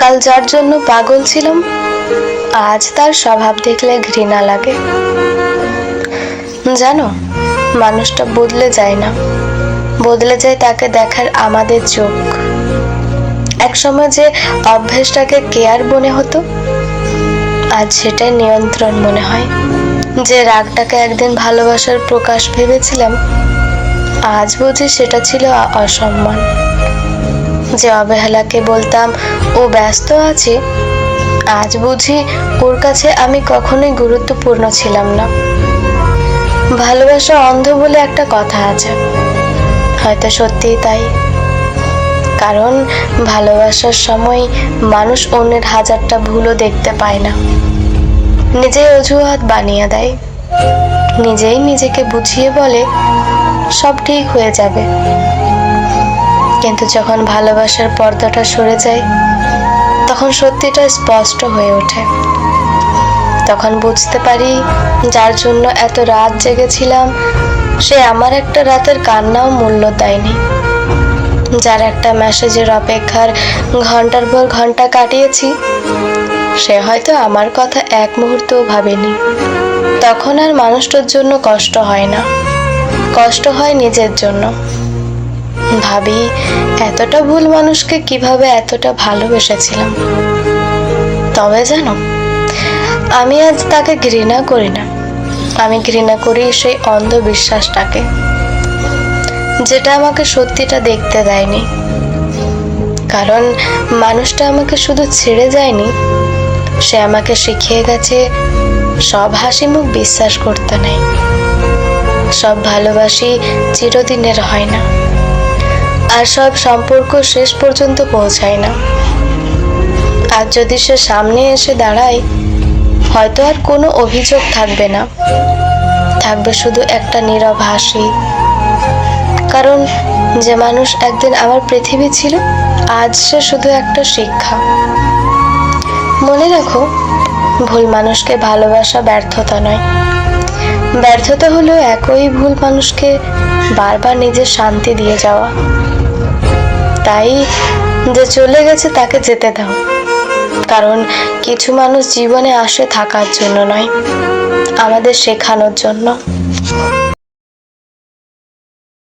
কাল যার জন্য পাগল ছিলাম, আজ তার স্বভাব দেখলে ঘৃণা লাগে। জানো, মানুষটা বদলে যায় না, বদলে যায় তাকে দেখার আমাদের চোখ। একসময় যে অভ্যেসটাকে কেয়ার মনে হতো, আজ সেটাই নিয়ন্ত্রণ মনে হয়। যে রাগটাকে একদিন ভালোবাসার প্রকাশ ভেবেছিলাম, আজ বুঝি সেটা ছিল অসম্মান। যে অবহেলাকে বলতাম ও ব্যস্ত আছে, আজ বুঝি ওর কাছে আমি কখনোই গুরুত্বপূর্ণ ছিলাম না। ভালোবাসা অন্ধ বলে একটা কথা আছে, হয়তো সত্যিই তাই। কারণ ভালোবাসার সময় মানুষ অন্যের হাজারটা ভুলও দেখতে পায় না, নিজেই অজুহাত বানিয়ে দেয়, নিজেই নিজেকে বুঝিয়ে বলে সব ঠিক হয়ে যাবে। কিন্তু যখন ভালোবাসার পর্দাটা সরে যায়, তখন সত্যিটা স্পষ্ট হয়ে ওঠে। তখন বুঝতে পারি, যার জন্য এত রাত জেগেছিলাম, সে আমার একটা রাতের কান্নাও মূল্য দেয়নি। যার একটা মেসেজের অপেক্ষার ঘন্টার পর ঘন্টা কাটিয়েছি, সে হয়তো আমার কথা এক মুহূর্তও ভাবেনি। তখন আর মানুষটার জন্য কষ্ট হয় না, কষ্ট হয় নিজের জন্য। ভাবি, এতটা ভুল মানুষকে কিভাবে এতটা ভালোবেসেছিলাম। তবে জানো, আমি আজ তাকে ঘৃণা করি না, আমি ঘৃণা করি সেই অন্ধবিশ্বাসটাকে, যেটা আমাকে সত্যিটা দেখতে দেয়নি। কারণ মানুষটা আমাকে শুধু ছেড়ে যায়নি, সে আমাকে শিখিয়ে গেছে সব হাসি মুখ বিশ্বাস করতে নেই, সব ভালোবাসি চিরদিনের হয় না, আর সব সম্পর্ক শেষ পর্যন্ত পৌঁছায় না। আর যদি সে সামনে এসে দাঁড়ায়, হয়তো আর কোনো অভিযোগ থাকবে না, থাকবে শুধু একটা নীরব হাসি। কারণ যে মানুষ একদিন আমার পৃথিবী ছিল, আজ সে শুধু একটা শিক্ষা। মনে রাখো, ভুল মানুষকে ভালোবাসা ব্যর্থতা নয়, ব্যর্থতা হলো একই ভুল মানুষকে বারবার নিজের শান্তি দিয়ে যাওয়া। তাই যে চলে গেছে তাকে যেতে দাও, কারণ কিছু মানুষ জীবনে আসে থাকার জন্য নয়, আমাদের শেখানোর জন্য।